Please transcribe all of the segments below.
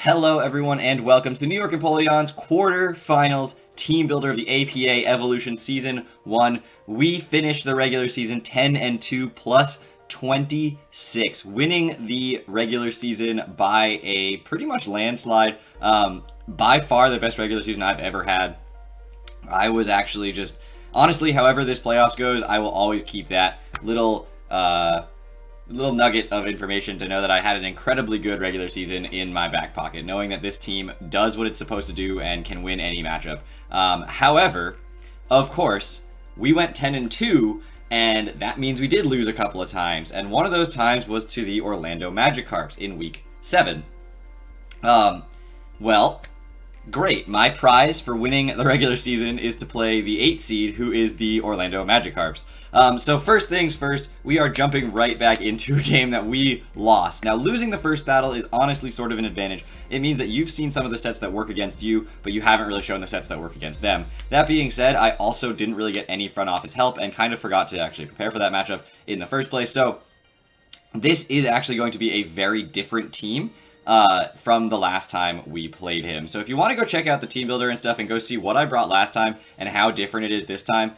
Hello, everyone, and welcome to the New York Empoleon's quarterfinals team builder of the APA Evolution Season 1. We finished the regular season 10-2 plus 26, winning the regular season by a pretty much landslide. By far the best regular season I've ever had. I was actually just, honestly, however this playoffs goes, I will always keep that little nugget of information to know that I had an incredibly good regular season in my back pocket, knowing that this team does what it's supposed to do and can win any matchup. However, of course, we went 10-2, and that means we did lose a couple of times, and one of those times was to the Orlando Magikarps in Week 7. Well, great. My prize for winning the regular season is to play the 8 seed, who is the Orlando Magikarps. So first things first, we are jumping right back into a game that we lost. Now, losing the first battle is honestly sort of an advantage. It means that you've seen some of the sets that work against you, but you haven't really shown the sets that work against them. That being said, I also didn't really get any front office help and kind of forgot to actually prepare for that matchup in the first place. So this is actually going to be a very different team from the last time we played him. So if you want to go check out the team builder and stuff and go see what I brought last time and how different it is this time,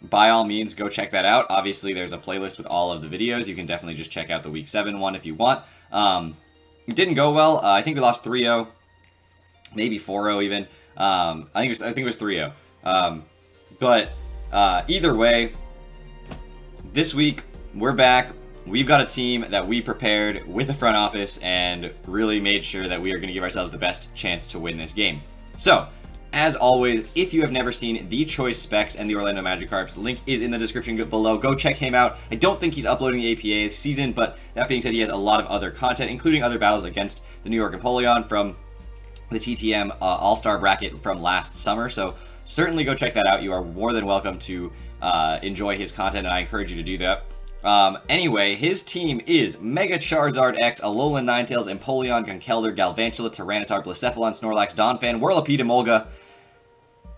by all means, go check that out. Obviously, there's a playlist with all of the videos. You can definitely just check out the Week 7 one if you want. It didn't go well. I think we lost 3-0, maybe 4-0 even. I think it was 3-0. But either way, this week, we're back. We've got a team that we prepared with the front office and really made sure that we are going to give ourselves the best chance to win this game. So, as always, if you have never seen the Choice Specs and the Orlando Magikarps, link is in the description below. Go check him out. I don't think he's uploading the APA season, but that being said, he has a lot of other content, including other battles against the New York Empoleon from the TTM All-Star bracket from last summer. So certainly go check that out. You are more than welcome to enjoy his content, and I encourage you to do that. Anyway, his team is Mega Charizard X, Alolan Ninetales, Empoleon, Conkeldurr, Galvantula, Tyranitar, Blacephalon, Snorlax, Donphan, Whirlipede, Emolga,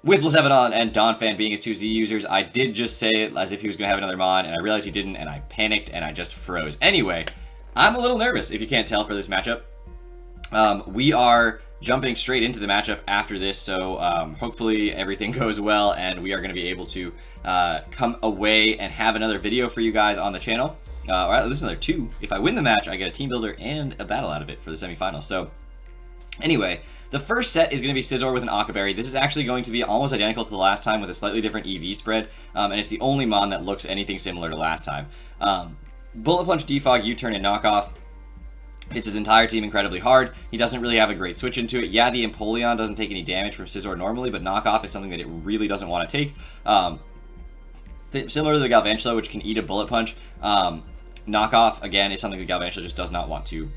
with Blacephalon and Donphan being his 2 Z users. I did just say it as if he was going to have another Mon, and I realized he didn't, and I panicked, and I just froze. Anyway, I'm a little nervous, if you can't tell, for this matchup. We are jumping straight into the matchup after this, so hopefully everything goes well, and we are going to be able to come away and have another video for you guys on the channel. Or at least another 2. If I win the match, I get a team builder and a battle out of it for the semifinals. So anyway, the first set is going to be Scizor with an Octoberry. This is actually going to be almost identical to the last time with a slightly different EV spread, and it's the only Mon that looks anything similar to last time. Bullet Punch, Defog, U-Turn, and Knockoff hits his entire team incredibly hard. He doesn't really have a great switch into it. Yeah, the Empoleon doesn't take any damage from Scizor normally, but Knockoff is something that it really doesn't want to take. Similar to the Galvantula, which can eat a Bullet Punch, Knockoff, again, is something the Galvantula just does not want to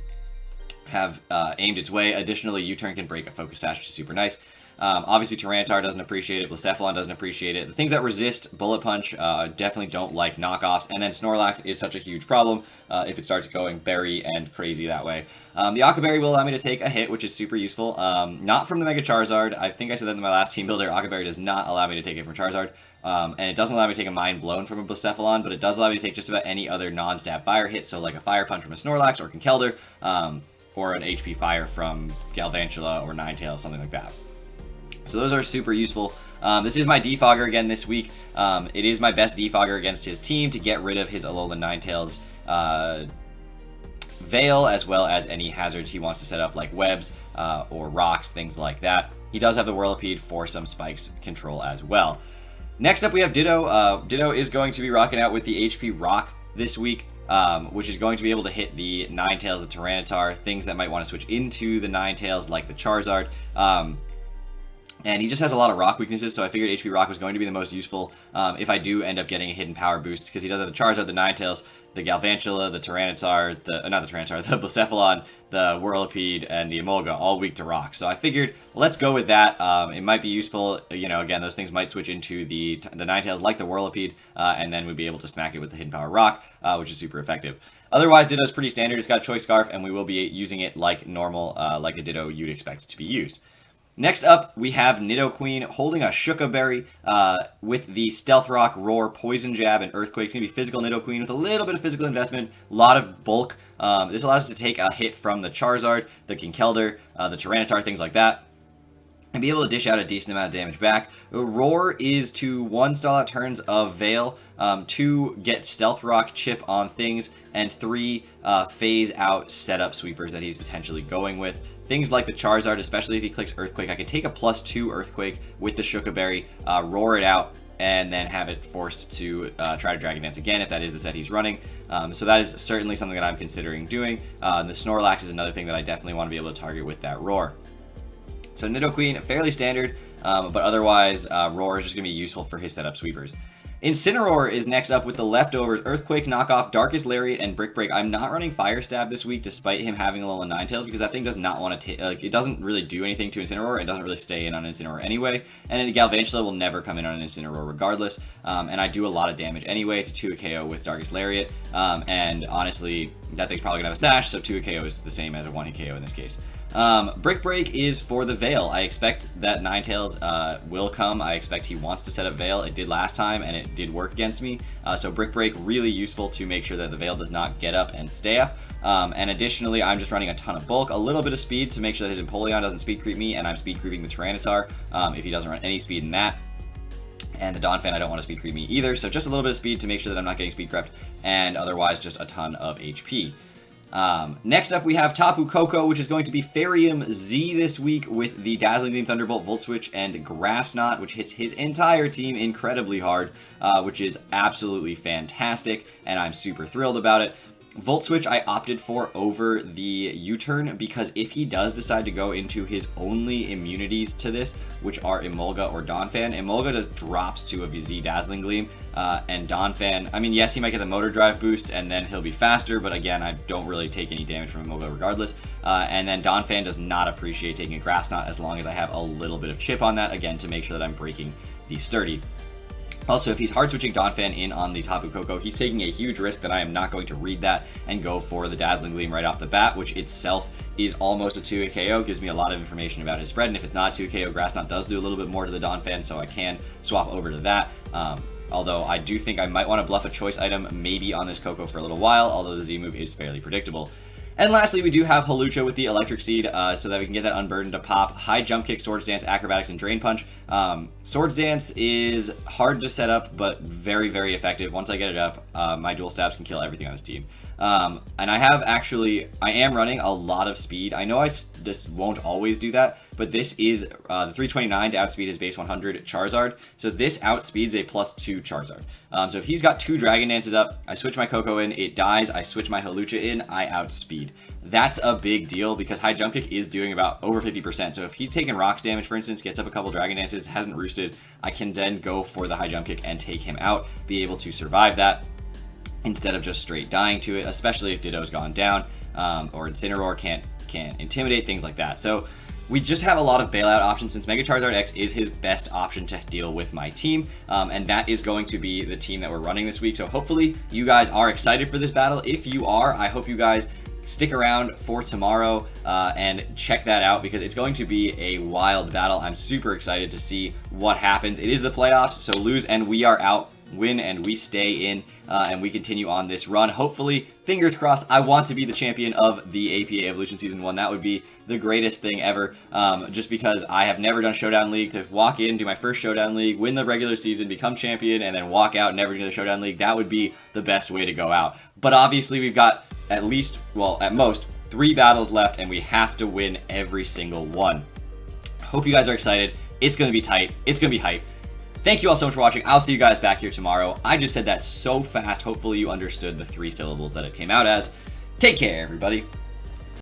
have aimed its way. Additionally, U-Turn can break a Focus Sash, which is super nice. Obviously, Tyranitar doesn't appreciate it. Blacephalon doesn't appreciate it. The things that resist Bullet Punch definitely don't like knockoffs. And then Snorlax is such a huge problem if it starts going berry and crazy that way. The Octoberry will allow me to take a hit, which is super useful. Not from the Mega Charizard. I think I said that in my last team builder. Octoberry does not allow me to take it from Charizard. And it doesn't allow me to take a Mind Blown from a Blacephalon, but it does allow me to take just about any other non-stab fire hit. So like a Fire Punch from a Snorlax or Conkeldurr, or an HP Fire from Galvantula or Ninetales, something like that. So those are super useful. This is my Defogger again this week. It is my best Defogger against his team to get rid of his Alolan Ninetales Veil, as well as any hazards he wants to set up like webs or rocks, things like that. He does have the Whirlipede for some spikes control as well. Next up we have Ditto. Ditto is going to be rocking out with the HP Rock this week, which is going to be able to hit the Ninetales, the Tyranitar, things that might want to switch into the Ninetales like the Charizard. And he just has a lot of rock weaknesses, so I figured HP Rock was going to be the most useful if I do end up getting a hidden power boost, because he does have the Charizard, the Ninetales, the Galvantula, the Tyranitar, the Blacephalon, the Whirlipede, and the Emolga, all weak to rock. So I figured, let's go with that. It might be useful, you know, again, those things might switch into the Ninetales like the Whirlipede, and then we'd be able to smack it with the hidden power rock, which is super effective. Otherwise, Ditto's pretty standard. It's got a Choice Scarf, and we will be using it like normal, like a Ditto you'd expect it to be used. Next up, we have Nidoqueen holding a Shuka Berry with the Stealth Rock, Roar, Poison Jab, and Earthquake. It's going to be physical Nidoqueen with a little bit of physical investment, a lot of bulk. This allows us to take a hit from the Charizard, the Kinkeldurr, the Tyranitar, things like that, and be able to dish out a decent amount of damage back. Roar is to 1 stall out turns of Veil, 2 get Stealth Rock chip on things, and 3 phase out setup sweepers that he's potentially going with. Things like the Charizard, especially if he clicks Earthquake, I could take a +2 Earthquake with the Shuka Berry, roar it out, and then have it forced to try to Dragon Dance again if that is the set he's running. So that is certainly something that I'm considering doing. The Snorlax is another thing that I definitely want to be able to target with that Roar. So Nidoqueen, fairly standard, but otherwise Roar is just going to be useful for his setup sweepers. Incineroar is next up with the leftovers Earthquake, Knockoff, Darkest Lariat, and Brick Break. I'm not running Fire Stab this week despite him having a little Ninetales because that thing does not want to take, like, it doesn't really do anything to Incineroar. It doesn't really stay in on Incineroar anyway, and Galvantula will never come in on an Incineroar regardless, and I do a lot of damage anyway. It's a 2 KO with Darkest Lariat, and honestly, that thing's probably going to have a Sash, so 2 KO is the same as a 1 KO in this case. Brick Break is for the Veil. I expect that Ninetales will come. I expect he wants to set up Veil. It did last time, and it did work against me. So Brick Break, really useful to make sure that the Veil does not get up and stay up. And additionally, I'm just running a ton of bulk, a little bit of speed to make sure that his Empoleon doesn't speed creep me, and I'm speed creeping the Tyranitar if he doesn't run any speed in that. And the Donphan, I don't want to speed creep me either, so just a little bit of speed to make sure that I'm not getting speed crept, and otherwise just a ton of HP. Next up, we have Tapu Koko, which is going to be Farium Z this week with the Dazzling Gleam, Thunderbolt, Volt Switch, and Grass Knot, which hits his entire team incredibly hard, which is absolutely fantastic, and I'm super thrilled about it. Volt Switch I opted for over the U-turn because if he does decide to go into his only immunities to this, which are Emolga or Donphan, Emolga just drops to a Z Dazzling Gleam, and Donphan, I mean, yes, he might get the Motor Drive boost and then he'll be faster, but again, I don't really take any damage from Emolga regardless. And then Donphan does not appreciate taking a Grass Knot as long as I have a little bit of chip on that, again, to make sure that I'm breaking the Sturdy. Also, if he's hard switching Donphan in on the Tapu Koko, he's taking a huge risk that I am not going to read that and go for the Dazzling Gleam right off the bat, which itself is almost a 2 KO, gives me a lot of information about his spread, and if it's not 2 KO, Grass Knot does do a little bit more to the Donphan, so I can swap over to that. Although I do think I might want to bluff a choice item maybe on this Koko for a little while, although the Z move is fairly predictable. And lastly, we do have Hawlucha with the Electric Seed, so that we can get that Unburden to pop. High Jump Kick, Swords Dance, Acrobatics, and Drain Punch. Swords Dance is hard to set up, but very, very effective. Once I get it up, my Dual Stabs can kill everything on his team. And I am running a lot of speed. I know this won't always do that, but this is the 329 to outspeed his base 100 Charizard. So this outspeeds a +2 Charizard. So if he's got 2 Dragon Dances up, I switch my Koko in, it dies, I switch my Hawlucha in, I outspeed. That's a big deal because High Jump Kick is doing about over 50%. So if he's taking rocks damage, for instance, gets up a couple Dragon Dances, hasn't roosted, I can then go for the High Jump Kick and take him out, be able to survive that instead of just straight dying to it, especially if Ditto's gone down, or Incineroar can't intimidate, things like that. So we just have a lot of bailout options since Mega Charizard X is his best option to deal with my team, and that is going to be the team that we're running this week. So hopefully you guys are excited for this battle. If you are, I hope you guys stick around for tomorrow and check that out because it's going to be a wild battle. I'm super excited to see what happens. It is the playoffs, so lose and we are out, win and we stay in, and we continue on this run. Hopefully, fingers crossed, I want to be the champion of the APA Evolution Season 1. That would be the greatest thing ever, just because I have never done Showdown League. To walk in, do my first Showdown League, win the regular season, become champion, and then walk out and never do the Showdown League, that would be the best way to go out. But obviously, we've got at least, well, at most, 3 battles left, and we have to win every single one. Hope you guys are excited. It's going to be tight. It's going to be hype. Thank you all so much for watching. I'll see you guys back here tomorrow. I just said that so fast. Hopefully you understood the 3 syllables that it came out as. Take care, everybody.